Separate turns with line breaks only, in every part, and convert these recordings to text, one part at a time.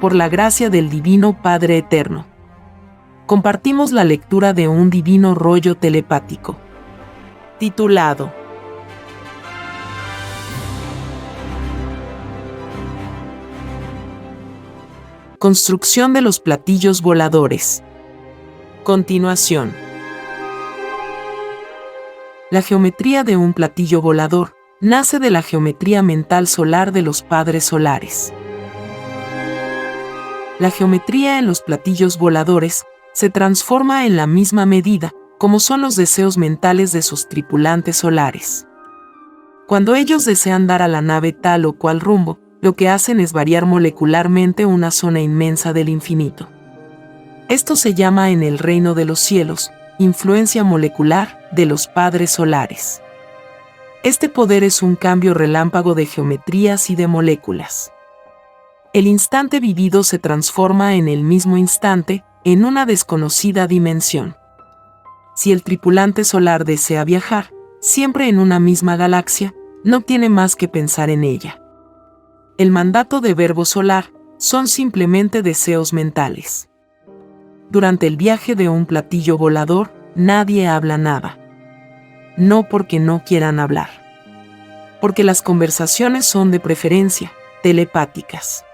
por la gracia del Divino Padre Eterno. Compartimos la lectura de un divino rollo telepático, titulado Construcción de los platillos voladores. Continuación. La geometría de un platillo volador nace de la geometría mental solar de los padres solares. La geometría en los platillos voladores se transforma en la misma medida como son los deseos mentales de sus tripulantes solares. Cuando ellos desean dar a la nave tal o cual rumbo, lo que hacen es variar molecularmente una zona inmensa del infinito. Esto se llama en el reino de los cielos, influencia molecular de los padres solares. Este poder es un cambio relámpago de geometrías y de moléculas. El instante vivido se transforma en el mismo instante, en una desconocida dimensión. Si el tripulante solar desea viajar, siempre en una misma galaxia, no tiene más que pensar en ella. El mandato de verbo solar son simplemente deseos mentales. Durante el viaje de un platillo volador, nadie habla nada. No porque no quieran hablar. Porque las conversaciones son de preferencia telepáticas.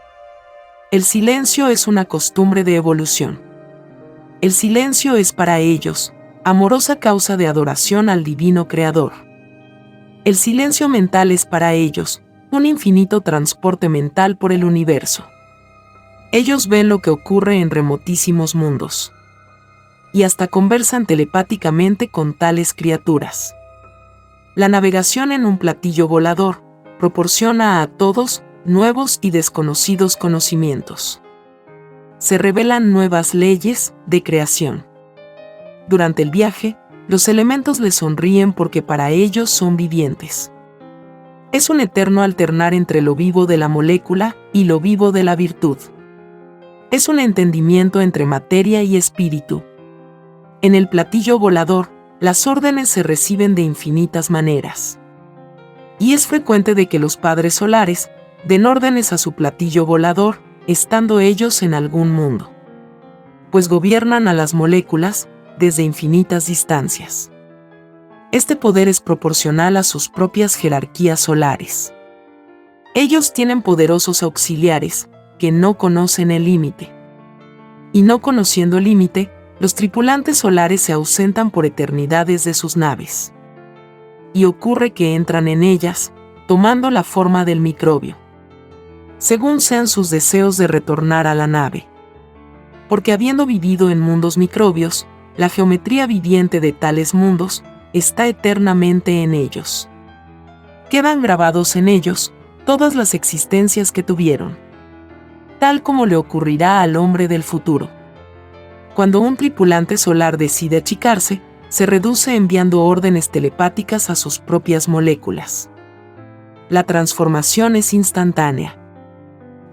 El silencio es una costumbre de evolución. El silencio es para ellos amorosa causa de adoración al divino creador. El silencio mental es para ellos un infinito transporte mental por el universo. Ellos ven lo que ocurre en remotísimos mundos. Y hasta conversan telepáticamente con tales criaturas. La navegación en un platillo volador proporciona a todos nuevos y desconocidos conocimientos. Se revelan nuevas leyes de creación. Durante el viaje, los elementos les sonríen porque para ellos son vivientes. Es un eterno alternar entre lo vivo de la molécula y lo vivo de la virtud. Es un entendimiento entre materia y espíritu. En el platillo volador, las órdenes se reciben de infinitas maneras. Y es frecuente de que los padres solares den órdenes a su platillo volador, estando ellos en algún mundo. Pues gobiernan a las moléculas desde infinitas distancias. Este poder es proporcional a sus propias jerarquías solares. Ellos tienen poderosos auxiliares que no conocen el límite. Y no conociendo el límite, los tripulantes solares se ausentan por eternidades de sus naves. Y ocurre que entran en ellas, tomando la forma del microbio. Según sean sus deseos de retornar a la nave. Porque habiendo vivido en mundos microbios, la geometría viviente de tales mundos está eternamente en ellos. Quedan grabados en ellos todas las existencias que tuvieron. Tal como le ocurrirá al hombre del futuro. Cuando un tripulante solar decide achicarse, se reduce enviando órdenes telepáticas a sus propias moléculas. La transformación es instantánea.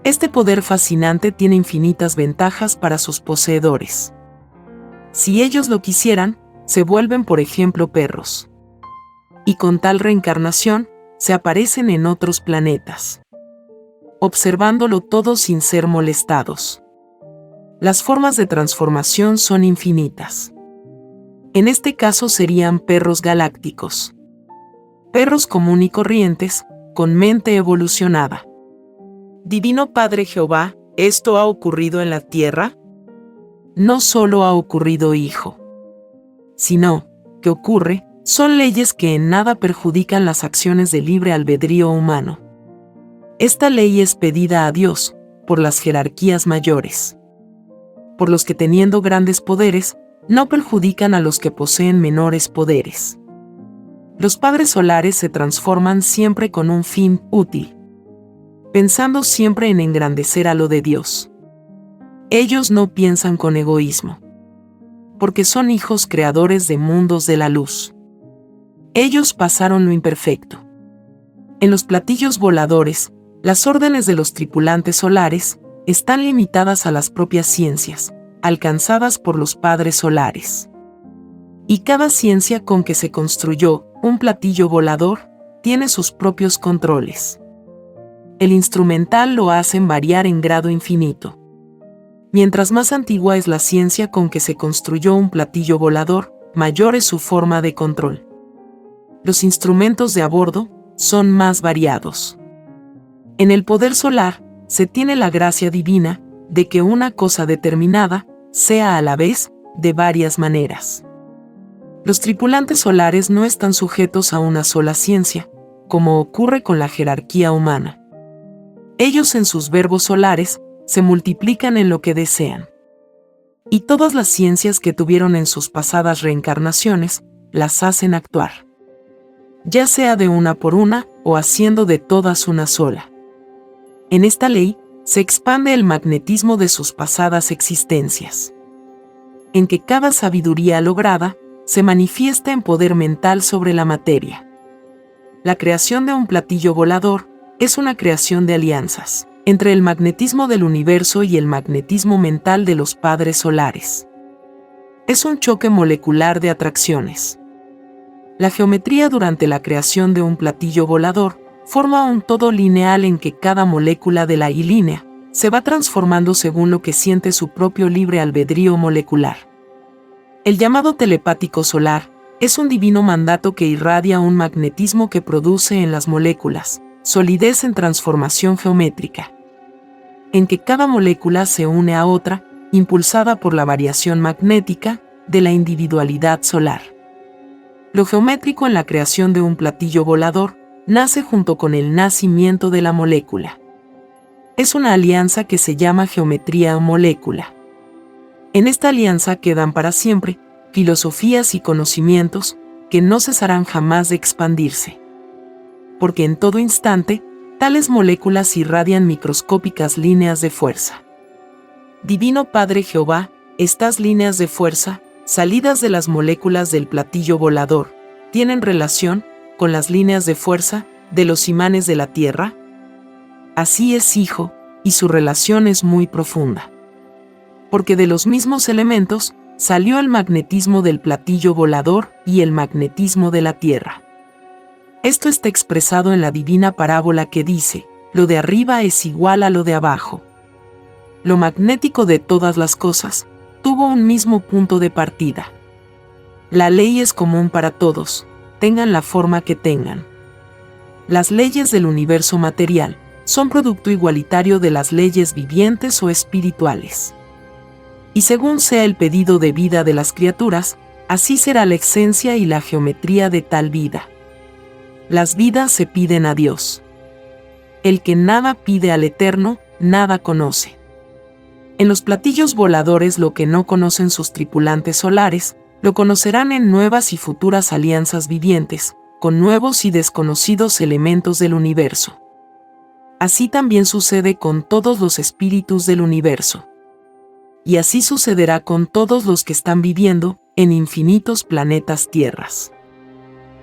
Este poder fascinante tiene infinitas ventajas para sus poseedores. Si ellos lo quisieran, se vuelven por ejemplo perros. Y con tal reencarnación, se aparecen en otros planetas. Observándolo todo sin ser molestados. Las formas de transformación son infinitas. En este caso serían perros galácticos. Perros común y corrientes, con mente evolucionada. Divino Padre Jehová, ¿esto ha ocurrido en la Tierra? No solo ha ocurrido, hijo. Sino, que ocurre, son leyes que en nada perjudican las acciones de libre albedrío humano. Esta ley es pedida a Dios, por las jerarquías mayores. Por los que teniendo grandes poderes, no perjudican a los que poseen menores poderes. Los padres solares se transforman siempre con un fin útil. Pensando siempre en engrandecer a lo de Dios. Ellos no piensan con egoísmo. Porque son hijos creadores de mundos de la luz. Ellos pasaron lo imperfecto. En los platillos voladores, las órdenes de los tripulantes solares están limitadas a las propias ciencias, alcanzadas por los padres solares. Y cada ciencia con que se construyó un platillo volador tiene sus propios controles. El instrumental lo hacen variar en grado infinito. Mientras más antigua es la ciencia con que se construyó un platillo volador, mayor es su forma de control. Los instrumentos de a bordo son más variados. En el poder solar, se tiene la gracia divina de que una cosa determinada sea a la vez de varias maneras. Los tripulantes solares no están sujetos a una sola ciencia, como ocurre con la jerarquía humana. Ellos en sus verbos solares se multiplican en lo que desean. Y todas las ciencias que tuvieron en sus pasadas reencarnaciones, las hacen actuar. Ya sea de una por una o haciendo de todas una sola. En esta ley, se expande el magnetismo de sus pasadas existencias. En que cada sabiduría lograda se manifiesta en poder mental sobre la materia. La creación de un platillo volador es una creación de alianzas entre el magnetismo del universo y el magnetismo mental de los padres solares. Es un choque molecular de atracciones. La geometría durante la creación de un platillo volador forma un todo lineal en que cada molécula de la I-línea se va transformando según lo que siente su propio libre albedrío molecular. El llamado telepático solar es un divino mandato que irradia un magnetismo que produce en las moléculas solidez en transformación geométrica, en que cada molécula se une a otra, impulsada por la variación magnética de la individualidad solar. Lo geométrico en la creación de un platillo volador nace junto con el nacimiento de la molécula. Es una alianza que se llama geometría molécula. En esta alianza quedan para siempre filosofías y conocimientos que no cesarán jamás de expandirse. Porque en todo instante, tales moléculas irradian microscópicas líneas de fuerza. Divino Padre Jehová, estas líneas de fuerza, salidas de las moléculas del platillo volador, ¿tienen relación con las líneas de fuerza de los imanes de la Tierra? Así es, hijo, y su relación es muy profunda. Porque de los mismos elementos salió el magnetismo del platillo volador y el magnetismo de la Tierra. Esto está expresado en la divina parábola que dice, lo de arriba es igual a lo de abajo. Lo magnético de todas las cosas tuvo un mismo punto de partida. La ley es común para todos, tengan la forma que tengan. Las leyes del universo material son producto igualitario de las leyes vivientes o espirituales. Y según sea el pedido de vida de las criaturas, así será la esencia y la geometría de tal vida. Las vidas se piden a Dios. El que nada pide al Eterno, nada conoce. En los platillos voladores lo que no conocen sus tripulantes solares, lo conocerán en nuevas y futuras alianzas vivientes, con nuevos y desconocidos elementos del universo. Así también sucede con todos los espíritus del universo. Y así sucederá con todos los que están viviendo en infinitos planetas tierras.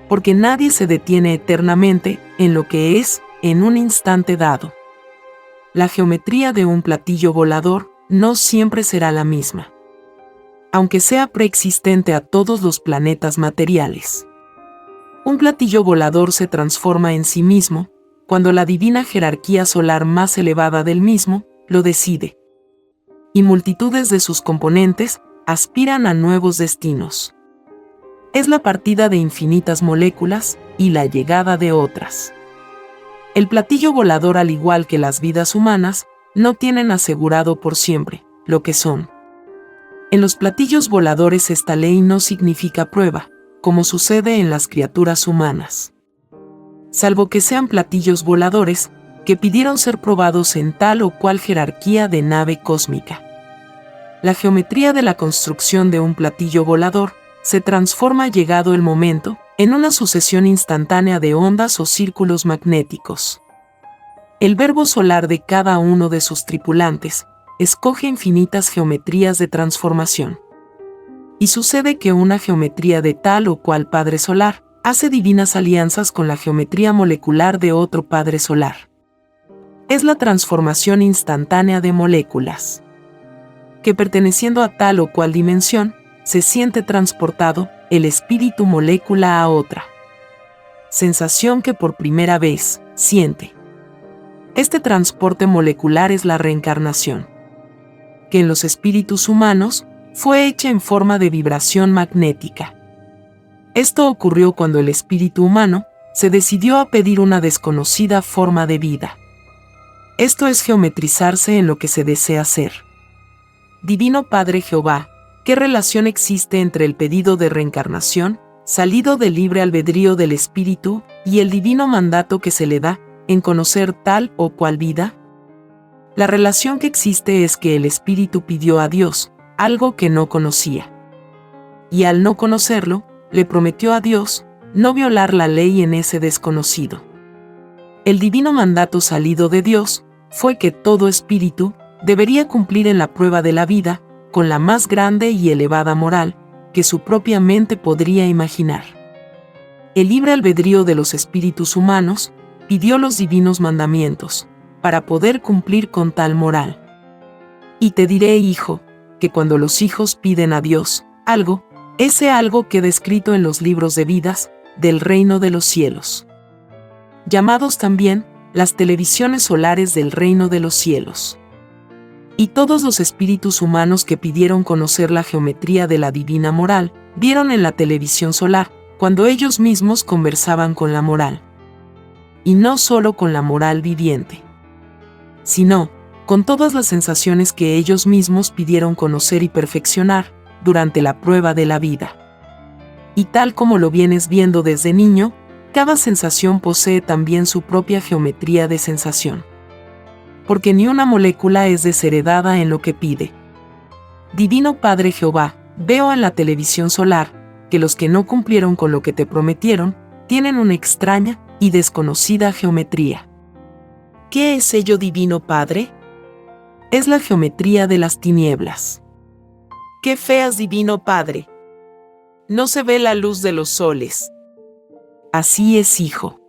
Porque nadie se detiene eternamente en lo que es en un instante dado. La geometría de un platillo volador no siempre será la misma, aunque sea preexistente a todos los planetas materiales. Un platillo volador se transforma en sí mismo cuando la divina jerarquía solar más elevada del mismo lo decide, y multitudes de sus componentes aspiran a nuevos destinos. Es la partida de infinitas moléculas y la llegada de otras. El platillo volador, al igual que las vidas humanas, no tienen asegurado por siempre lo que son. En los platillos voladores esta ley no significa prueba, como sucede en las criaturas humanas. Salvo que sean platillos voladores que pidieron ser probados en tal o cual jerarquía de nave cósmica. La geometría de la construcción de un platillo volador se transforma llegado el momento en una sucesión instantánea de ondas o círculos magnéticos. El verbo solar de cada uno de sus tripulantes escoge infinitas geometrías de transformación. Y sucede que una geometría de tal o cual padre solar hace divinas alianzas con la geometría molecular de otro padre solar. Es la transformación instantánea de moléculas, que perteneciendo a tal o cual dimensión, se siente transportado el espíritu molécula a otra. Sensación que por primera vez siente. Este transporte molecular es la reencarnación, que en los espíritus humanos fue hecha en forma de vibración magnética. Esto ocurrió cuando el espíritu humano se decidió a pedir una desconocida forma de vida. Esto es geometrizarse en lo que se desea ser. Divino Padre Jehová, ¿qué relación existe entre el pedido de reencarnación, salido del libre albedrío del espíritu, y el divino mandato que se le da en conocer tal o cual vida? La relación que existe es que el espíritu pidió a Dios algo que no conocía. Y al no conocerlo, le prometió a Dios no violar la ley en ese desconocido. El divino mandato salido de Dios fue que todo espíritu debería cumplir en la prueba de la vida con la más grande y elevada moral que su propia mente podría imaginar. El libre albedrío de los espíritus humanos pidió los divinos mandamientos para poder cumplir con tal moral. Y te diré, hijo, que cuando los hijos piden a Dios algo, ese algo queda escrito en los libros de vidas del reino de los cielos, llamados también las televisiones solares del reino de los cielos. Y todos los espíritus humanos que pidieron conocer la geometría de la divina moral, vieron en la televisión solar, cuando ellos mismos conversaban con la moral. Y no solo con la moral viviente, sino con todas las sensaciones que ellos mismos pidieron conocer y perfeccionar durante la prueba de la vida. Y tal como lo vienes viendo desde niño, cada sensación posee también su propia geometría de sensación. Porque ni una molécula es desheredada en lo que pide. Divino Padre Jehová, veo en la televisión solar que los que no cumplieron con lo que te prometieron tienen una extraña y desconocida geometría. ¿Qué es ello, Divino Padre? Es la geometría de las tinieblas. ¡Qué feas, Divino Padre! No se ve la luz de los soles. Así es, hijo.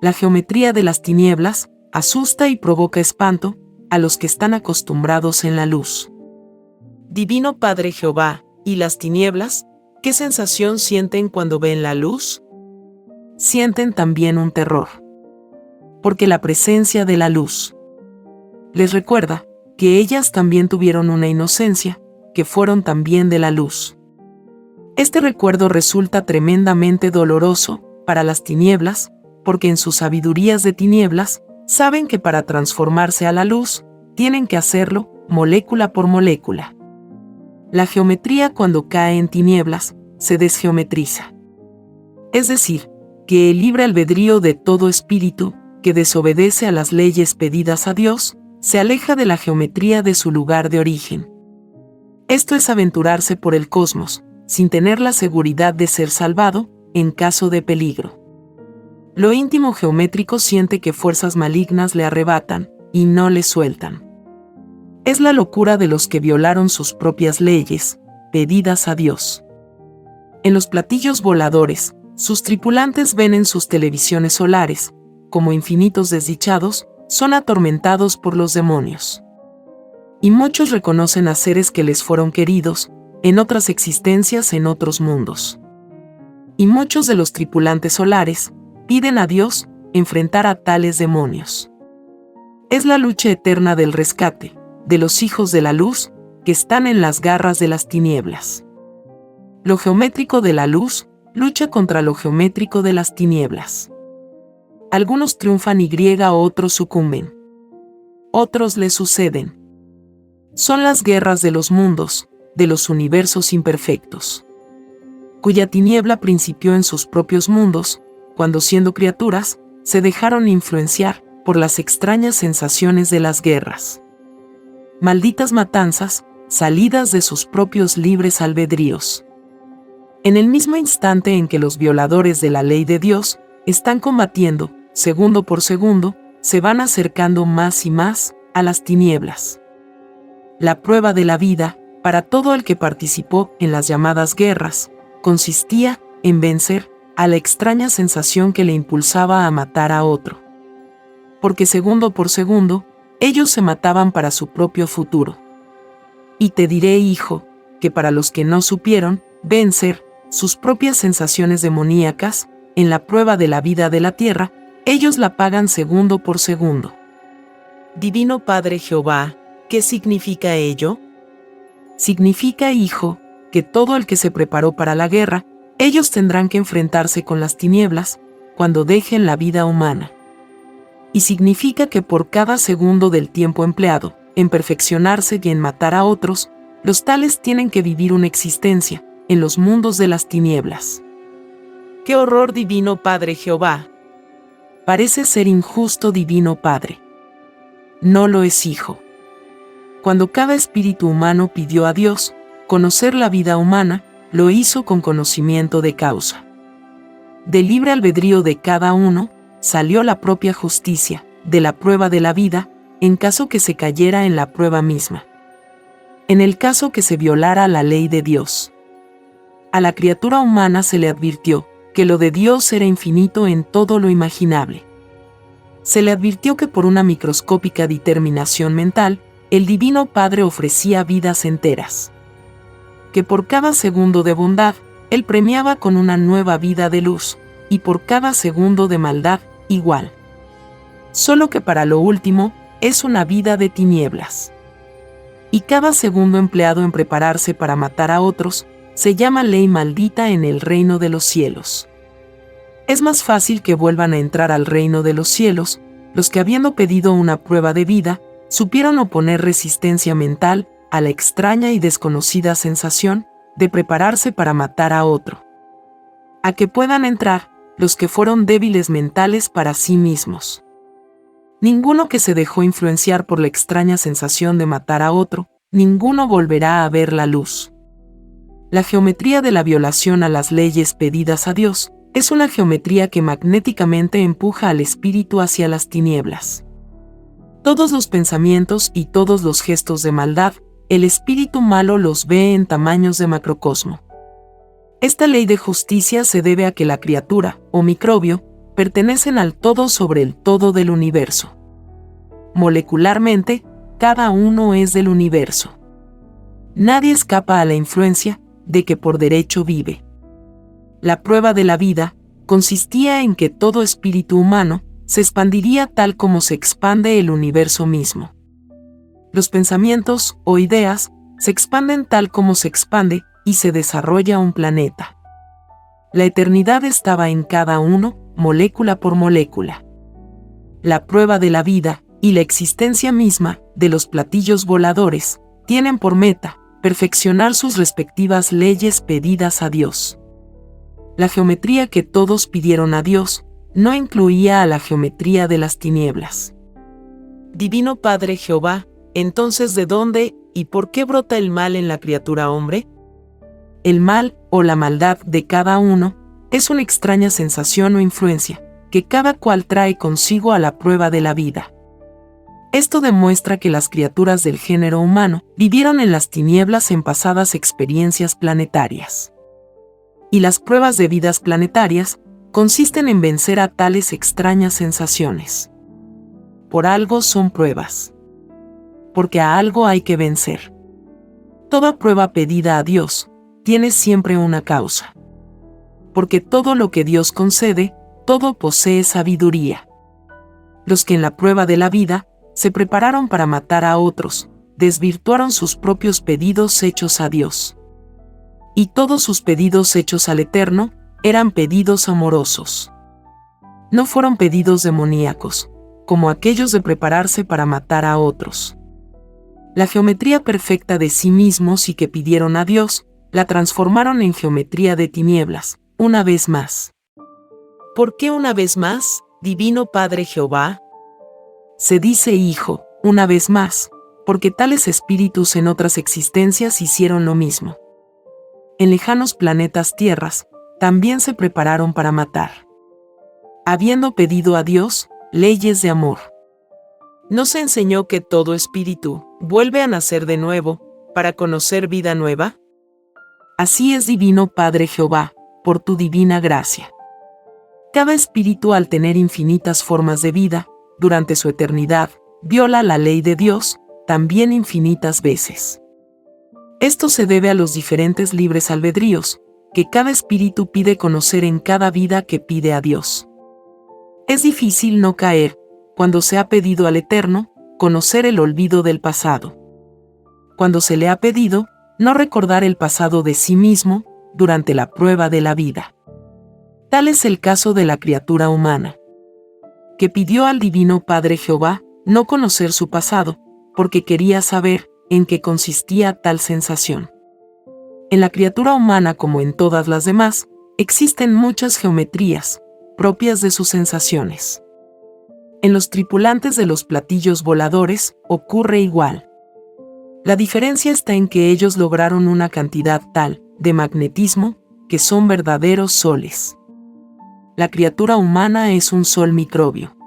La geometría de las tinieblas asusta y provoca espanto a los que están acostumbrados en la luz. Divino Padre Jehová, ¿y las tinieblas? ¿Qué sensación sienten cuando ven la luz? Sienten también un terror. Porque la presencia de la luz les recuerda que ellas también tuvieron una inocencia, que fueron también de la luz. Este recuerdo resulta tremendamente doloroso para las tinieblas, porque en sus sabidurías de tinieblas, saben que para transformarse a la luz, tienen que hacerlo molécula por molécula. La geometría cuando cae en tinieblas, se desgeometriza. Es decir, que el libre albedrío de todo espíritu, que desobedece a las leyes pedidas a Dios, se aleja de la geometría de su lugar de origen. Esto es aventurarse por el cosmos, sin tener la seguridad de ser salvado, en caso de peligro. Lo íntimo geométrico siente que fuerzas malignas le arrebatan, y no le sueltan. Es la locura de los que violaron sus propias leyes, pedidas a Dios. En los platillos voladores, sus tripulantes ven en sus televisiones solares, como infinitos desdichados, son atormentados por los demonios. Y muchos reconocen a seres que les fueron queridos, en otras existencias en otros mundos. Y muchos de los tripulantes solares piden a Dios enfrentar a tales demonios. Es la lucha eterna del rescate, de los hijos de la luz, que están en las garras de las tinieblas. Lo geométrico de la luz lucha contra lo geométrico de las tinieblas. Algunos triunfan y otros sucumben. Otros le suceden. Son las guerras de los mundos, de los universos imperfectos, cuya tiniebla principió en sus propios mundos, cuando siendo criaturas, se dejaron influenciar por las extrañas sensaciones de las guerras. Malditas matanzas, salidas de sus propios libres albedríos. En el mismo instante en que los violadores de la ley de Dios están combatiendo, segundo por segundo, se van acercando más y más a las tinieblas. La prueba de la vida, para todo el que participó en las llamadas guerras, consistía en vencer a la extraña sensación que le impulsaba a matar a otro. Porque segundo por segundo, ellos se mataban para su propio futuro. Y te diré, hijo, que para los que no supieron vencer sus propias sensaciones demoníacas, en la prueba de la vida de la tierra, ellos la pagan segundo por segundo. Divino Padre Jehová, ¿Qué significa ello? Significa, hijo, que todo el que se preparó para la guerra, ellos tendrán que enfrentarse con las tinieblas cuando dejen la vida humana. Y significa que por cada segundo del tiempo empleado en perfeccionarse y en matar a otros, los tales tienen que vivir una existencia en los mundos de las tinieblas. ¡Qué horror, divino Padre Jehová! Parece ser injusto, divino Padre. No lo es, hijo. Cuando cada espíritu humano pidió a Dios conocer la vida humana, lo hizo con conocimiento de causa. Del libre albedrío de cada uno, salió la propia justicia, de la prueba de la vida, en caso que se cayera en la prueba misma. En el caso que se violara la ley de Dios. A la criatura humana se le advirtió que lo de Dios era infinito en todo lo imaginable. Se le advirtió que por una microscópica determinación mental, el Divino Padre ofrecía vidas enteras. Que por cada segundo de bondad, Él premiaba con una nueva vida de luz, y por cada segundo de maldad, igual. Solo que para lo último, es una vida de tinieblas. Y cada segundo empleado en prepararse para matar a otros, se llama ley maldita en el reino de los cielos. Es más fácil que vuelvan a entrar al reino de los cielos, los que habiendo pedido una prueba de vida, supieron oponer resistencia mental a la extraña y desconocida sensación de prepararse para matar a otro. A que puedan entrar los que fueron débiles mentales para sí mismos. Ninguno que se dejó influenciar por la extraña sensación de matar a otro, ninguno volverá a ver la luz. La geometría de la violación a las leyes pedidas a Dios es una geometría que magnéticamente empuja al espíritu hacia las tinieblas. Todos los pensamientos y todos los gestos de maldad, el espíritu malo los ve en tamaños de macrocosmo. Esta ley de justicia se debe a que la criatura, o microbio, pertenecen al todo sobre el todo del universo. Molecularmente, cada uno es del universo. Nadie escapa a la influencia de que por derecho vive. La prueba de la vida consistía en que todo espíritu humano se expandiría tal como se expande el universo mismo. Los pensamientos o ideas se expanden tal como se expande y se desarrolla un planeta. La eternidad estaba en cada uno, molécula por molécula. La prueba de la vida y la existencia misma de los platillos voladores tienen por meta perfeccionar sus respectivas leyes pedidas a Dios. La geometría que todos pidieron a Dios no incluía a la geometría de las tinieblas. Divino Padre Jehová, entonces ¿de dónde y por qué brota el mal en la criatura hombre? El mal, o la maldad de cada uno, es una extraña sensación o influencia que cada cual trae consigo a la prueba de la vida. Esto demuestra que las criaturas del género humano vivieron en las tinieblas en pasadas experiencias planetarias. Y las pruebas de vidas planetarias consisten en vencer a tales extrañas sensaciones. Por algo son pruebas. Porque a algo hay que vencer. Toda prueba pedida a Dios tiene siempre una causa. Porque todo lo que Dios concede, todo posee sabiduría. Los que en la prueba de la vida se prepararon para matar a otros, desvirtuaron sus propios pedidos hechos a Dios. Y todos sus pedidos hechos al Eterno eran pedidos amorosos. No fueron pedidos demoníacos, como aquellos de prepararse para matar a otros. La geometría perfecta de sí mismos y que pidieron a Dios, la transformaron en geometría de tinieblas, una vez más. ¿Por qué una vez más, Divino Padre Jehová? Se dice hijo, una vez más, porque tales espíritus en otras existencias hicieron lo mismo. En lejanos planetas tierras, también se prepararon para matar. Habiendo pedido a Dios leyes de amor. ¿No se enseñó que todo espíritu vuelve a nacer de nuevo para conocer vida nueva? Así es, Divino Padre Jehová, por tu divina gracia. Cada espíritu, al tener infinitas formas de vida, durante su eternidad, viola la ley de Dios, también infinitas veces. Esto se debe a los diferentes libres albedríos, que cada espíritu pide conocer en cada vida que pide a Dios. Es difícil no caer, cuando se ha pedido al Eterno, conocer el olvido del pasado. cuando se le ha pedido no recordar el pasado de sí mismo durante la prueba de la vida. Tal es el caso de la criatura humana, que pidió al Divino Padre Jehová no conocer su pasado, porque quería saber en qué consistía tal sensación. En la criatura humana, como en todas las demás, existen muchas geometrías propias de sus sensaciones. En los tripulantes de los platillos voladores ocurre igual. La diferencia está en que ellos lograron una cantidad tal de magnetismo que son verdaderos soles. La criatura humana es un sol microbio.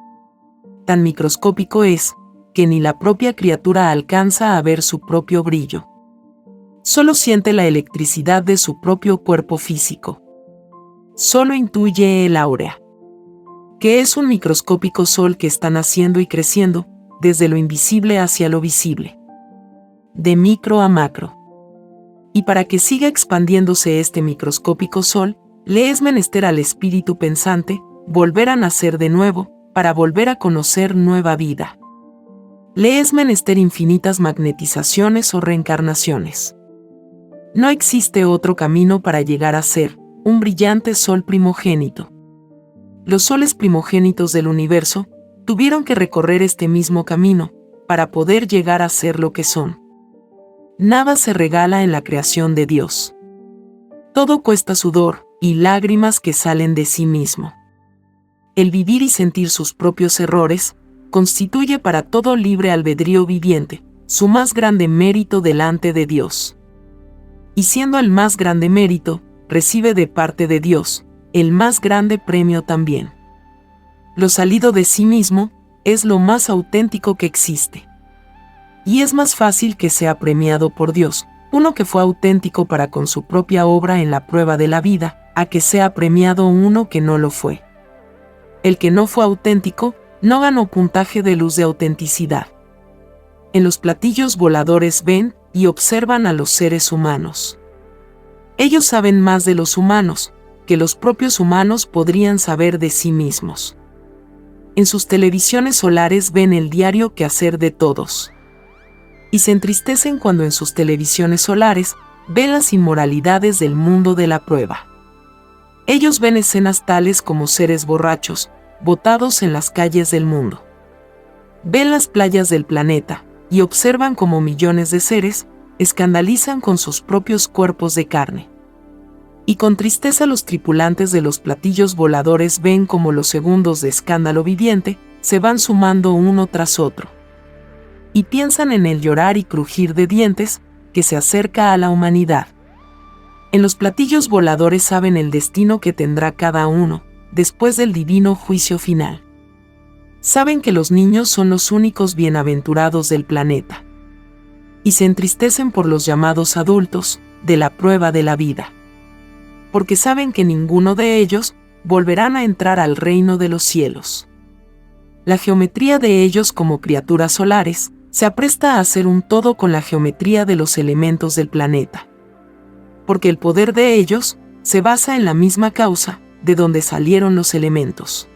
Tan microscópico es que ni la propia criatura alcanza a ver su propio brillo. Solo siente la electricidad de su propio cuerpo físico. Solo intuye el áurea, que es un microscópico sol que está naciendo y creciendo desde lo invisible hacia lo visible, de micro a macro. Y para que siga expandiéndose este microscópico sol, le es menester al espíritu pensante volver a nacer de nuevo, para volver a conocer nueva vida. Le es menester infinitas magnetizaciones o reencarnaciones. No existe otro camino para llegar a ser un brillante sol primogénito. Los soles primogénitos del universo tuvieron que recorrer este mismo camino para poder llegar a ser lo que son. Nada se regala en la creación de Dios. Todo cuesta sudor y lágrimas que salen de sí mismo. El vivir y sentir sus propios errores constituye para todo libre albedrío viviente su más grande mérito delante de Dios. Y siendo el más grande mérito, recibe de parte de Dios el más grande premio también. Lo salido de sí mismo es lo más auténtico que existe. Y es más fácil que sea premiado por Dios uno que fue auténtico para con su propia obra en la prueba de la vida, a que sea premiado uno que no lo fue. El que no fue auténtico no ganó puntaje de luz de autenticidad. En los platillos voladores ven y observan a los seres humanos. Ellos saben más de los humanos que los propios humanos podrían saber de sí mismos. En sus televisiones solares ven el diario quehacer de todos. Y se entristecen cuando en sus televisiones solares ven las inmoralidades del mundo de la prueba. Ellos ven escenas tales como seres borrachos, botados en las calles del mundo. Ven las playas del planeta, y observan cómo millones de seres escandalizan con sus propios cuerpos de carne. Y con tristeza los tripulantes de los platillos voladores ven cómo los segundos de escándalo viviente se van sumando uno tras otro. Y piensan en el llorar y crujir de dientes que se acerca a la humanidad. En los platillos voladores saben el destino que tendrá cada uno después del divino juicio final. Saben que los niños son los únicos bienaventurados del planeta. Y se entristecen por los llamados adultos de la prueba de la vida. Porque saben que ninguno de ellos volverán a entrar al reino de los cielos. La geometría de ellos como criaturas solares se apresta a hacer un todo con la geometría de los elementos del planeta. Porque el poder de ellos se basa en la misma causa de donde salieron los elementos.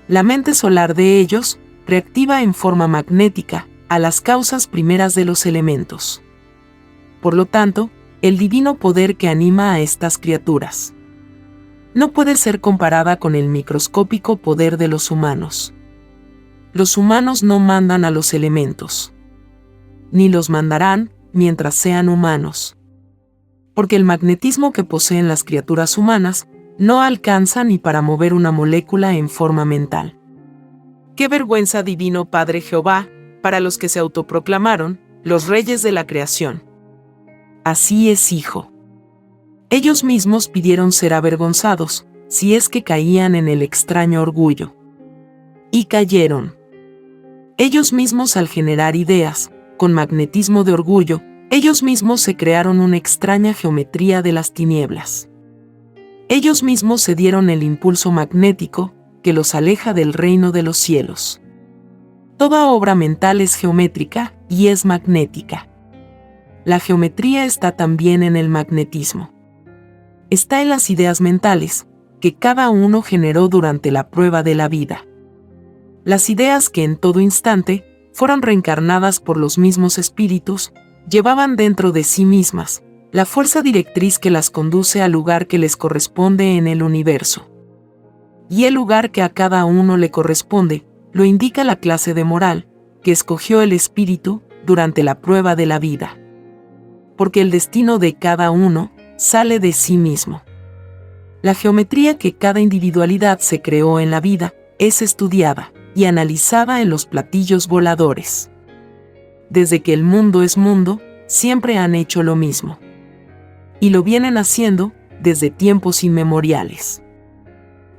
La mente solar de ellos reactiva en forma magnética a las causas primeras de los elementos. Por lo tanto, el divino poder que anima a estas criaturas no puede ser comparada con el microscópico poder de los humanos. Los humanos no mandan a los elementos, ni los mandarán mientras sean humanos. Porque el magnetismo que poseen las criaturas humanas no alcanza ni para mover una molécula en forma mental. ¡Qué vergüenza, Divino Padre Jehová, para los que se autoproclamaron los reyes de la creación! Así es, hijo. Ellos mismos pidieron ser avergonzados, si es que caían en el extraño orgullo. Y cayeron. Ellos mismos al generar ideas, con magnetismo de orgullo, ellos mismos se crearon una extraña geometría de las tinieblas. Ellos mismos se dieron el impulso magnético que los aleja del reino de los cielos. Toda obra mental es geométrica y es magnética. La geometría está también en el magnetismo. Está en las ideas mentales que cada uno generó durante la prueba de la vida. Las ideas que en todo instante fueron reencarnadas por los mismos espíritus llevaban dentro de sí mismas la fuerza directriz que las conduce al lugar que les corresponde en el universo. Y el lugar que a cada uno le corresponde lo indica la clase de moral que escogió el espíritu durante la prueba de la vida. Porque el destino de cada uno sale de sí mismo. La geometría que cada individualidad se creó en la vida es estudiada y analizada en los platillos voladores. Desde que el mundo es mundo, siempre han hecho lo mismo. Y lo vienen haciendo desde tiempos inmemoriales.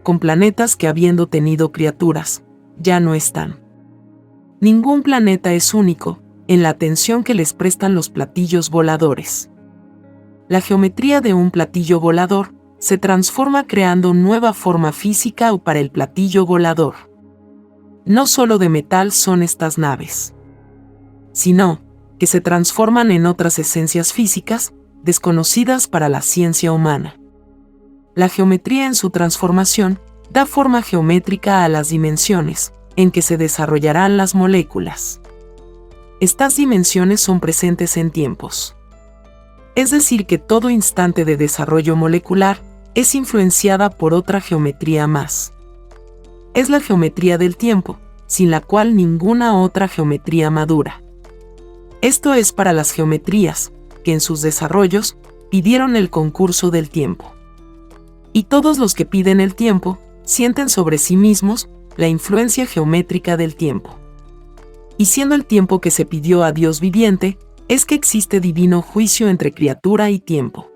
Con planetas que, habiendo tenido criaturas, ya no están. Ningún planeta es único en la atención que les prestan los platillos voladores. La geometría de un platillo volador se transforma creando nueva forma física o para el platillo volador. No solo de metal son estas naves, sino que se transforman en otras esencias físicas desconocidas para la ciencia humana. La geometría en su transformación da forma geométrica a las dimensiones en que se desarrollarán las moléculas. Estas dimensiones son presentes en tiempos. Es decir, que todo instante de desarrollo molecular es influenciada por otra geometría más. Es la geometría del tiempo, sin la cual ninguna otra geometría madura. Esto es para las geometrías que en sus desarrollos pidieron el concurso del tiempo. Y todos los que piden el tiempo sienten sobre sí mismos la influencia geométrica del tiempo. Y siendo el tiempo que se pidió a Dios viviente, es que existe divino juicio entre criatura y tiempo.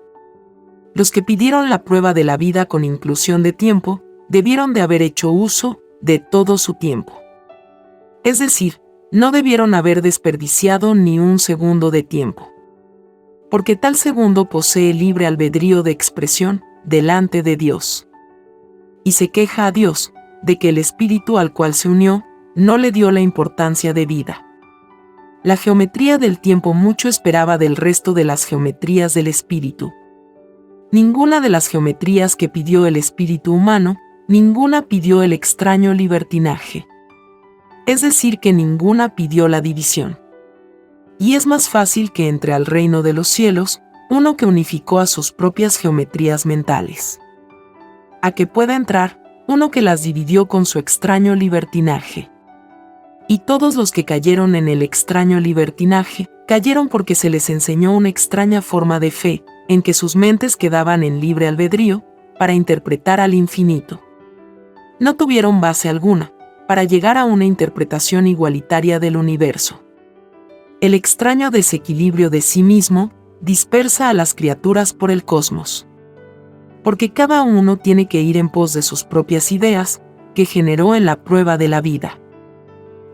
Los que pidieron la prueba de la vida con inclusión de tiempo, debieron de haber hecho uso de todo su tiempo. Es decir, no debieron haber desperdiciado ni un segundo de tiempo. Porque tal segundo posee libre albedrío de expresión delante de Dios. Y se queja a Dios de que el espíritu al cual se unió no le dio la importancia de vida. La geometría del tiempo mucho esperaba del resto de las geometrías del espíritu. Ninguna de las geometrías que pidió el espíritu humano, ninguna pidió el extraño libertinaje. Es decir, que ninguna pidió la división. Y es más fácil que entre al reino de los cielos uno que unificó a sus propias geometrías mentales, a que pueda entrar uno que las dividió con su extraño libertinaje. Y todos los que cayeron en el extraño libertinaje, cayeron porque se les enseñó una extraña forma de fe, en que sus mentes quedaban en libre albedrío, para interpretar al infinito. No tuvieron base alguna, para llegar a una interpretación igualitaria del universo. El extraño desequilibrio de sí mismo dispersa a las criaturas por el cosmos. Porque cada uno tiene que ir en pos de sus propias ideas, que generó en la prueba de la vida.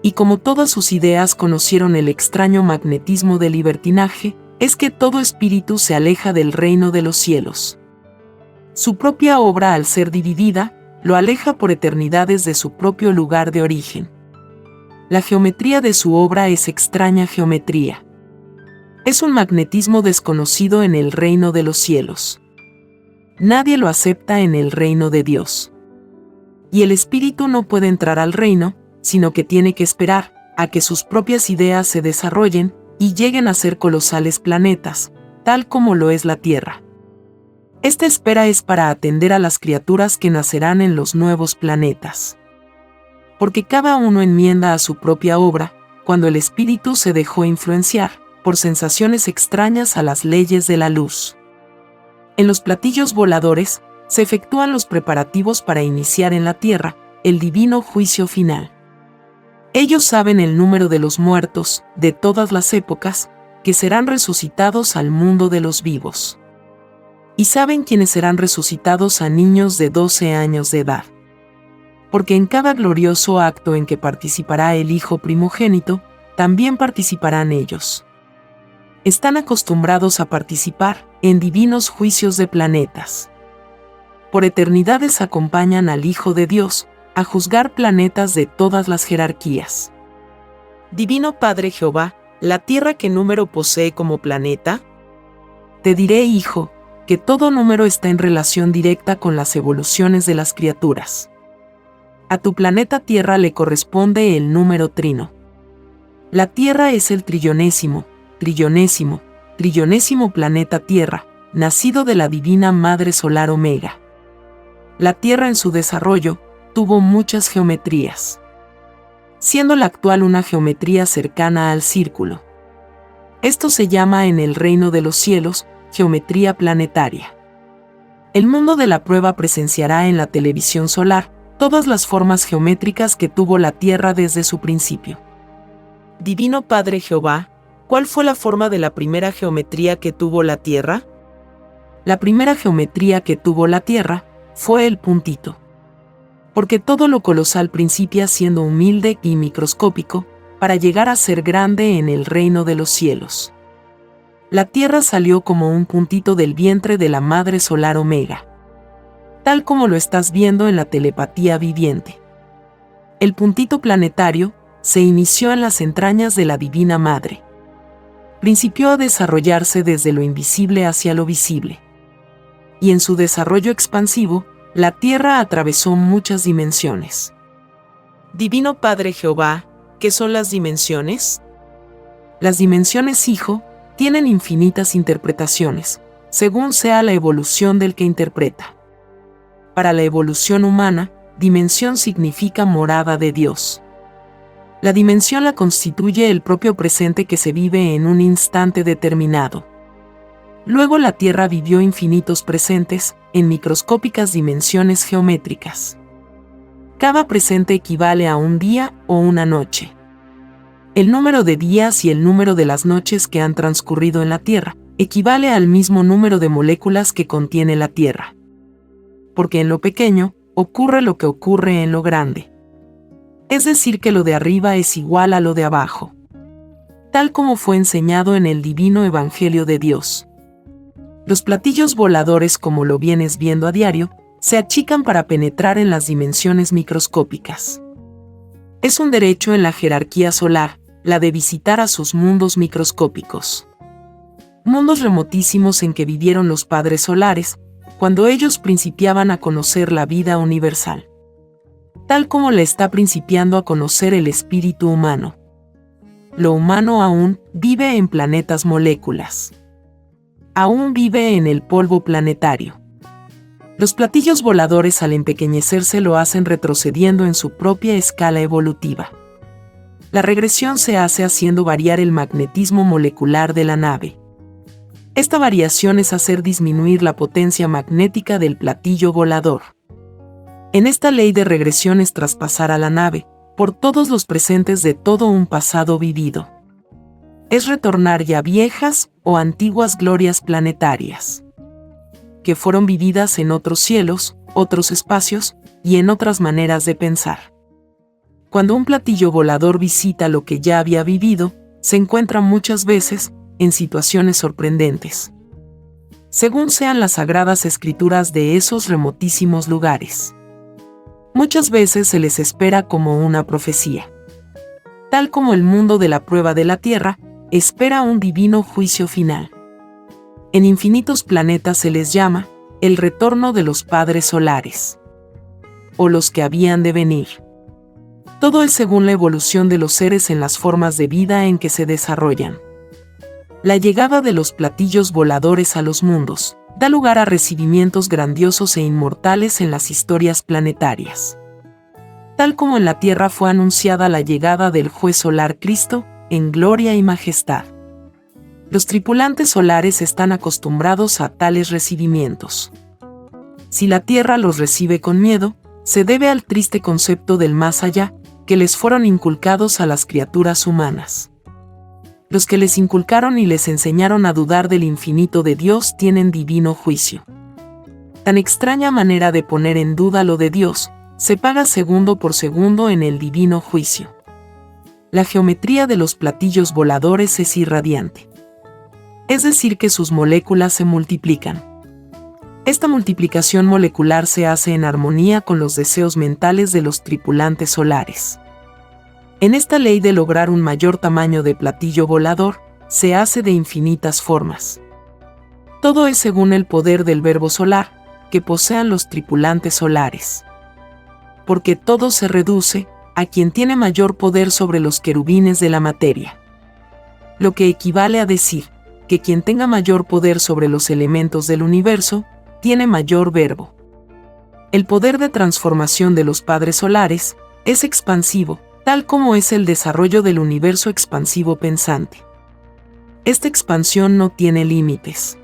Y como todas sus ideas conocieron el extraño magnetismo del libertinaje, es que todo espíritu se aleja del reino de los cielos. Su propia obra, al ser dividida, lo aleja por eternidades de su propio lugar de origen. La geometría de su obra es extraña geometría. Es un magnetismo desconocido en el reino de los cielos. Nadie lo acepta en el reino de Dios. Y el espíritu no puede entrar al reino, sino que tiene que esperar a que sus propias ideas se desarrollen y lleguen a ser colosales planetas, tal como lo es la Tierra. Esta espera es para atender a las criaturas que nacerán en los nuevos planetas. Porque cada uno enmienda a su propia obra, cuando el espíritu se dejó influenciar por sensaciones extrañas a las leyes de la luz. En los platillos voladores, se efectúan los preparativos para iniciar en la Tierra el divino juicio final. Ellos saben el número de los muertos, de todas las épocas, que serán resucitados al mundo de los vivos. Y saben quiénes serán resucitados a niños de 12 años de edad. Porque en cada glorioso acto en que participará el Hijo primogénito, también participarán ellos. Están acostumbrados a participar en divinos juicios de planetas. Por eternidades acompañan al Hijo de Dios a juzgar planetas de todas las jerarquías. Divino Padre Jehová, ¿la Tierra qué número posee como planeta? Te diré, hijo, que todo número está en relación directa con las evoluciones de las criaturas. A tu planeta Tierra le corresponde el número trino. La Tierra es el trillonésimo, trillonésimo planeta Tierra, nacido de la divina Madre Solar Omega. La Tierra en su desarrollo tuvo muchas geometrías, siendo la actual una geometría cercana al círculo. Esto se llama en el reino de los cielos geometría planetaria. El mundo de la prueba presenciará en la televisión solar todas las formas geométricas que tuvo la Tierra desde su principio. Divino Padre Jehová, ¿cuál fue la forma de la primera geometría que tuvo la Tierra? La primera geometría que tuvo la Tierra fue el puntito. Porque todo lo colosal principia siendo humilde y microscópico, para llegar a ser grande en el reino de los cielos. La Tierra salió como un puntito del vientre de la Madre Solar Omega, tal como lo estás viendo en la telepatía viviente. El puntito planetario se inició en las entrañas de la Divina Madre. Principió a desarrollarse desde lo invisible hacia lo visible. Y en su desarrollo expansivo, la Tierra atravesó muchas dimensiones. Divino Padre Jehová, ¿qué son las dimensiones? Las dimensiones, hijo, tienen infinitas interpretaciones, según sea la evolución del que interpreta. Para la evolución humana, dimensión significa morada de Dios. La dimensión la constituye el propio presente que se vive en un instante determinado. Luego la Tierra vivió infinitos presentes, en microscópicas dimensiones geométricas. Cada presente equivale a un día o una noche. El número de días y el número de las noches que han transcurrido en la Tierra equivale al mismo número de moléculas que contiene la Tierra. Porque en lo pequeño ocurre lo que ocurre en lo grande. Es decir, que lo de arriba es igual a lo de abajo. Tal como fue enseñado en el divino Evangelio de Dios. Los platillos voladores, como lo vienes viendo a diario, se achican para penetrar en las dimensiones microscópicas. Es un derecho en la jerarquía solar, la de visitar a sus mundos microscópicos. Mundos remotísimos en que vivieron los padres solares, cuando ellos principiaban a conocer la vida universal. Tal como le está principiando a conocer el espíritu humano. Lo humano aún vive en planetas moléculas. Aún vive en el polvo planetario. Los platillos voladores al empequeñecerse lo hacen retrocediendo en su propia escala evolutiva. La regresión se hace haciendo variar el magnetismo molecular de la nave. Esta variación es hacer disminuir la potencia magnética del platillo volador. En esta ley de regresión es traspasar a la nave, por todos los presentes de todo un pasado vivido. Es retornar ya viejas o antiguas glorias planetarias, que fueron vividas en otros cielos, otros espacios y en otras maneras de pensar. Cuando un platillo volador visita lo que ya había vivido, se encuentra muchas veces en situaciones sorprendentes, según sean las sagradas escrituras de esos remotísimos lugares. Muchas veces se les espera como una profecía. Tal como el mundo de la prueba de la Tierra espera un divino juicio final. En infinitos planetas se les llama el retorno de los padres solares, o los que habían de venir. Todo es según la evolución de los seres en las formas de vida en que se desarrollan. La llegada de los platillos voladores a los mundos da lugar a recibimientos grandiosos e inmortales en las historias planetarias. Tal como en la Tierra fue anunciada la llegada del Juez Solar Cristo, en gloria y majestad. Los tripulantes solares están acostumbrados a tales recibimientos. Si la Tierra los recibe con miedo, se debe al triste concepto del más allá, que les fueron inculcados a las criaturas humanas. Los que les inculcaron y les enseñaron a dudar del infinito de Dios tienen divino juicio. Tan extraña manera de poner en duda lo de Dios, se paga segundo por segundo en el divino juicio. La geometría de los platillos voladores es irradiante. Es decir, que sus moléculas se multiplican. Esta multiplicación molecular se hace en armonía con los deseos mentales de los tripulantes solares. En esta ley de lograr un mayor tamaño de platillo volador, se hace de infinitas formas. Todo es según el poder del verbo solar, que posean los tripulantes solares. Porque todo se reduce a quien tiene mayor poder sobre los querubines de la materia. lo que equivale a decir que quien tenga mayor poder sobre los elementos del universo, tiene mayor verbo. El poder de transformación de los padres solares es expansivo, tal como es el desarrollo del universo expansivo pensante. Esta expansión no tiene límites.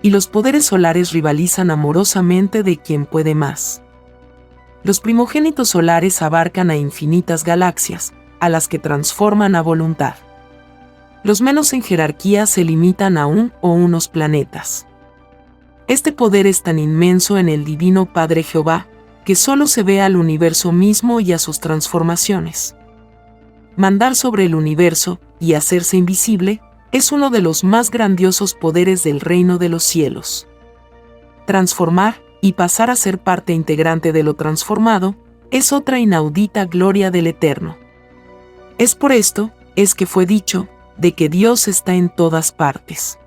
Y los poderes solares rivalizan amorosamente de quien puede más. Los primogénitos solares abarcan a infinitas galaxias, a las que transforman a voluntad. Los menos en jerarquía se limitan a un o unos planetas. Este poder es tan inmenso en el Divino Padre Jehová, que solo se ve al universo mismo y a sus transformaciones. Mandar sobre el universo y hacerse invisible es uno de los más grandiosos poderes del reino de los cielos. Transformar y pasar a ser parte integrante de lo transformado es otra inaudita gloria del Eterno. Es por esto, es que fue dicho, de que Dios está en todas partes.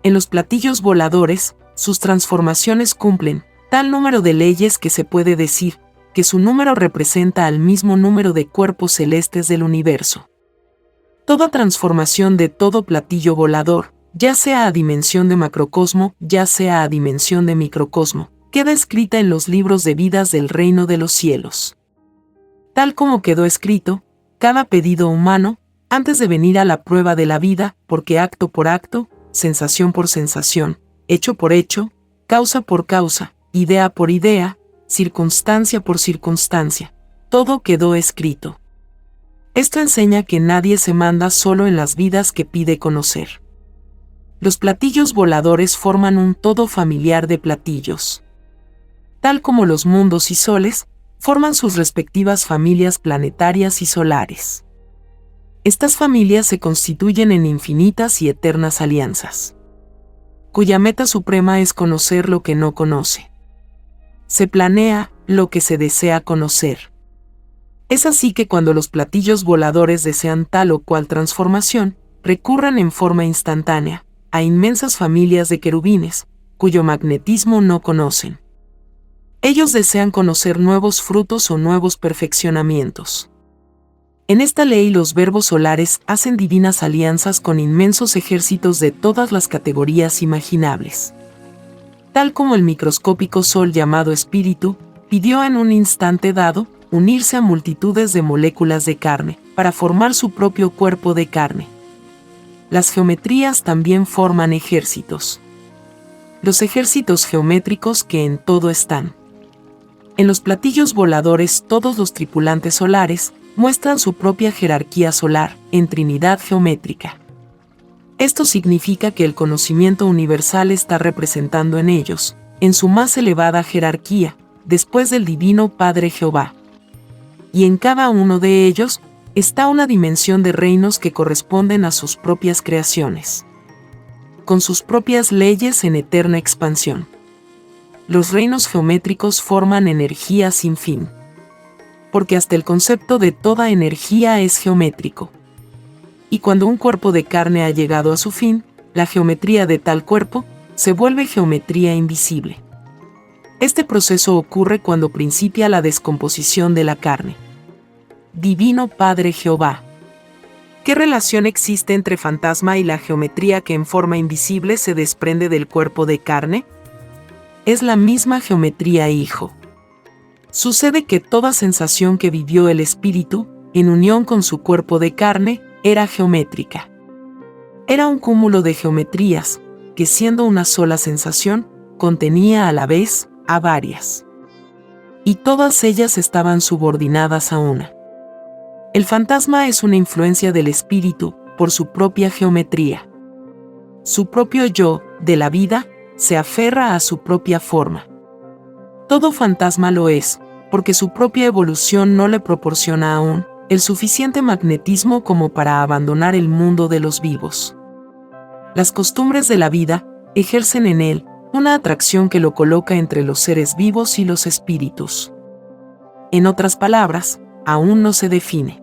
En los platillos voladores, sus transformaciones cumplen tal número de leyes que se puede decir que su número representa al mismo número de cuerpos celestes del universo. Toda transformación de todo platillo volador, ya sea a dimensión de macrocosmo, ya sea a dimensión de microcosmo, queda escrita en los libros de vidas del reino de los cielos. Tal como quedó escrito, cada pedido humano, antes de venir a la prueba de la vida, porque acto por acto, sensación por sensación, hecho por hecho, causa por causa, idea por idea, circunstancia por circunstancia, todo quedó escrito. Esto enseña que nadie se manda solo en las vidas que pide conocer. Los platillos voladores forman un todo familiar de platillos. Tal como los mundos y soles, forman sus respectivas familias planetarias y solares. Estas familias se constituyen en infinitas y eternas alianzas, cuya meta suprema es conocer lo que no conoce. Se planea lo que se desea conocer. Es así que cuando los platillos voladores desean tal o cual transformación, recurran en forma instantánea a inmensas familias de querubines, cuyo magnetismo no conocen. Ellos desean conocer nuevos frutos o nuevos perfeccionamientos. En esta ley los verbos solares hacen divinas alianzas con inmensos ejércitos de todas las categorías imaginables. Tal como el microscópico sol llamado espíritu, pidió en un instante dado unirse a multitudes de moléculas de carne, para formar su propio cuerpo de carne. Las geometrías también forman ejércitos. Los ejércitos geométricos que en todo están. En los platillos voladores todos los tripulantes solares muestran su propia jerarquía solar, en trinidad geométrica. Esto significa que el conocimiento universal está representando en ellos, en su más elevada jerarquía, después del Divino Padre Jehová. Y en cada uno de ellos está una dimensión de reinos que corresponden a sus propias creaciones, con sus propias leyes en eterna expansión. Los reinos geométricos forman energía sin fin, porque hasta el concepto de toda energía es geométrico. Y cuando un cuerpo de carne ha llegado a su fin, la geometría de tal cuerpo se vuelve geometría invisible. Este proceso ocurre cuando principia la descomposición de la carne. Divino Padre Jehová. ¿Qué relación existe entre fantasma y la geometría que en forma invisible se desprende del cuerpo de carne? Es la misma geometría, hijo. Sucede que toda sensación que vivió el espíritu, en unión con su cuerpo de carne, era geométrica. Era un cúmulo de geometrías, que siendo una sola sensación, contenía a la vez a varias. Y todas ellas estaban subordinadas a una. El fantasma es una influencia del espíritu, por su propia geometría. Su propio yo, de la vida, se aferra a su propia forma. Todo fantasma lo es, porque su propia evolución no le proporciona aún el suficiente magnetismo como para abandonar el mundo de los vivos. Las costumbres de la vida ejercen en él una atracción que lo coloca entre los seres vivos y los espíritus. En otras palabras, aún no se define.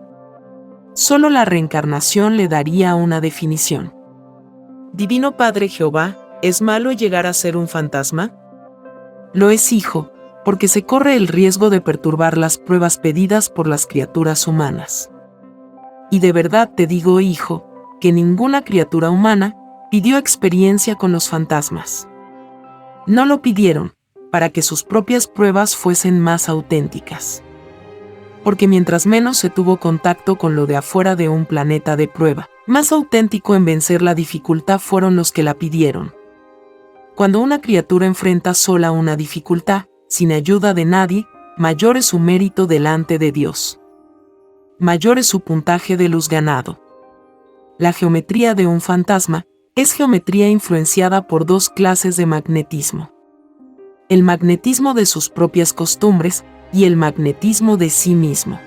Solo la reencarnación le daría una definición. Divino Padre Jehová, ¿es malo llegar a ser un fantasma? Lo es, hijo, porque se corre el riesgo de perturbar las pruebas pedidas por las criaturas humanas. Y de verdad te digo, hijo, que ninguna criatura humana pidió experiencia con los fantasmas. No lo pidieron para que sus propias pruebas fuesen más auténticas. Porque mientras menos se tuvo contacto con lo de afuera de un planeta de prueba, más auténtico en vencer la dificultad fueron los que la pidieron. Cuando una criatura enfrenta sola una dificultad, sin ayuda de nadie, mayor es su mérito delante de Dios. Mayor es su puntaje de luz ganado. La geometría de un fantasma es geometría influenciada por dos clases de magnetismo. El magnetismo de sus propias costumbres y el magnetismo de sí mismo,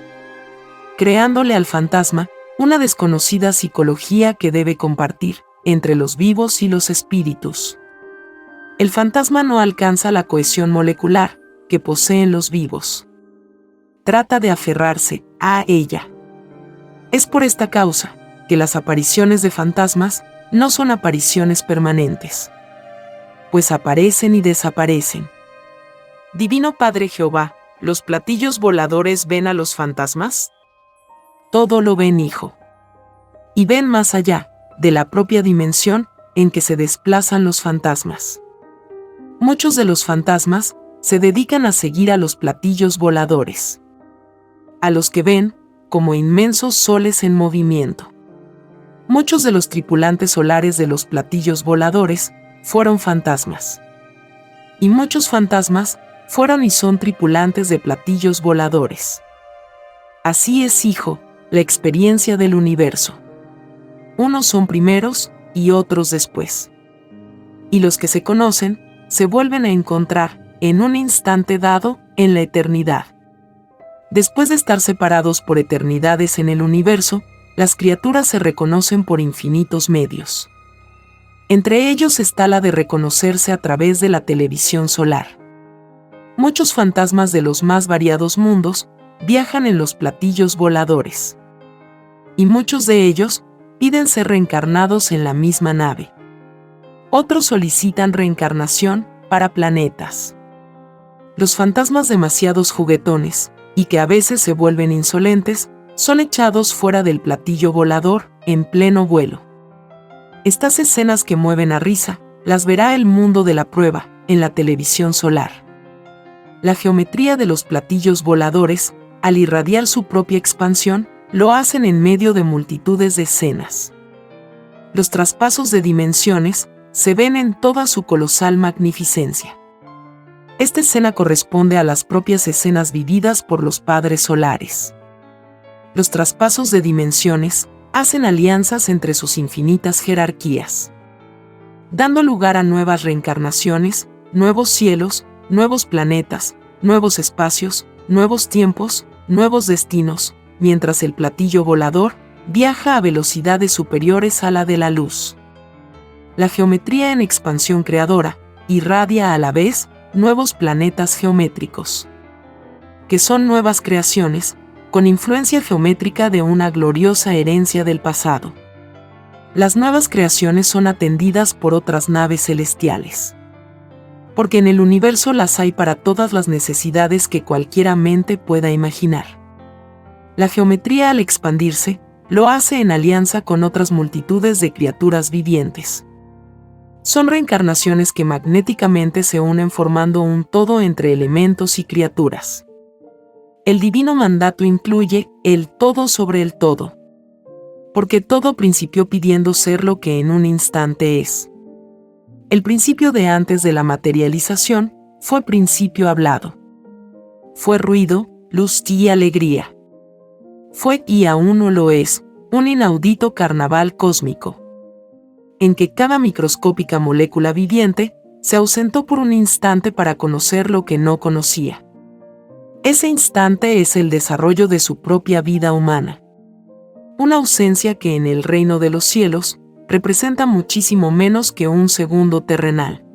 creándole al fantasma una desconocida psicología que debe compartir entre los vivos y los espíritus. El fantasma no alcanza la cohesión molecular que poseen los vivos. Trata de aferrarse a ella. Es por esta causa que las apariciones de fantasmas no son apariciones permanentes, pues aparecen y desaparecen. Divino Padre Jehová, ¿los platillos voladores ven a los fantasmas? Todo lo ven, hijo. Y ven más allá de la propia dimensión en que se desplazan los fantasmas. Muchos de los fantasmas se dedican a seguir a los platillos voladores, a los que ven como inmensos soles en movimiento. Muchos de los tripulantes solares de los platillos voladores fueron fantasmas. Y muchos fantasmas fueron y son tripulantes de platillos voladores. Así es, hijo, la experiencia del universo. Unos son primeros y otros después. Y los que se conocen se vuelven a encontrar en un instante dado en la eternidad. Después de estar separados por eternidades en el universo, las criaturas se reconocen por infinitos medios. Entre ellos está la de reconocerse a través de la televisión solar. Muchos fantasmas de los más variados mundos viajan en los platillos voladores. Y muchos de ellos piden ser reencarnados en la misma nave. Otros solicitan reencarnación para planetas. Los fantasmas demasiados juguetones, y que a veces se vuelven insolentes, son echados fuera del platillo volador en pleno vuelo. Estas escenas que mueven a risa, las verá el mundo de la prueba en la televisión solar. La geometría de los platillos voladores, al irradiar su propia expansión, lo hacen en medio de multitudes de escenas. Los traspasos de dimensiones se ven en toda su colosal magnificencia. Esta escena corresponde a las propias escenas vividas por los padres solares. Los traspasos de dimensiones hacen alianzas entre sus infinitas jerarquías, dando lugar a nuevas reencarnaciones, nuevos cielos, nuevos planetas, nuevos espacios, nuevos tiempos, nuevos destinos, mientras el platillo volador viaja a velocidades superiores a la de la luz. La geometría en expansión creadora irradia a la vez nuevos planetas geométricos, que son nuevas creaciones, con influencia geométrica de una gloriosa herencia del pasado. Las nuevas creaciones son atendidas por otras naves celestiales, porque en el universo las hay para todas las necesidades que cualquiera mente pueda imaginar. La geometría, al expandirse, lo hace en alianza con otras multitudes de criaturas vivientes. Son reencarnaciones que magnéticamente se unen formando un todo entre elementos y criaturas. El divino mandato incluye el todo sobre el todo, porque todo principió pidiendo ser lo que en un instante es. El principio de antes de la materialización fue principio hablado. Fue ruido, luz y alegría. Fue y aún no lo es, un inaudito carnaval cósmico, en que cada microscópica molécula viviente se ausentó por un instante para conocer lo que no conocía. Ese instante es el desarrollo de su propia vida humana. Una ausencia que en el reino de los cielos representa muchísimo menos que un segundo terrenal.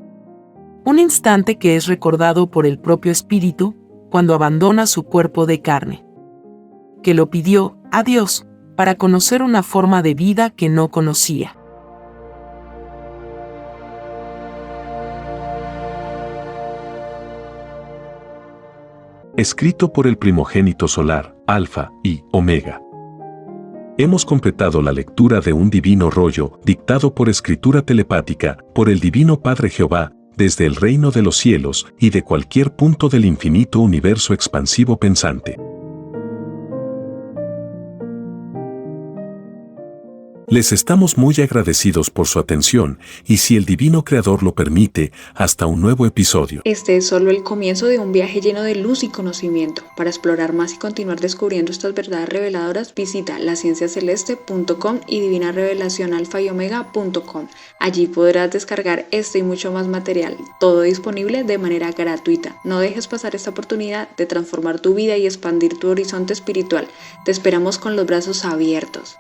Un instante que es recordado por el propio espíritu cuando abandona su cuerpo de carne, que lo pidió a Dios para conocer una forma de vida que no conocía.
Escrito por el primogénito solar, Alfa y Omega. Hemos completado la lectura de un divino rollo, dictado por escritura telepática, por el Divino Padre Jehová, desde el reino de los cielos y de cualquier punto del infinito universo expansivo pensante. Les estamos muy agradecidos por su atención y, si el Divino Creador lo permite, hasta un nuevo episodio.
Este es solo el comienzo de un viaje lleno de luz y conocimiento. Para explorar más y continuar descubriendo estas verdades reveladoras, visita lascienciaceleste.com y divinarevelacionalfayomega.com. Allí podrás descargar este y mucho más material, todo disponible de manera gratuita. No dejes pasar esta oportunidad de transformar tu vida y expandir tu horizonte espiritual. Te esperamos con los brazos abiertos.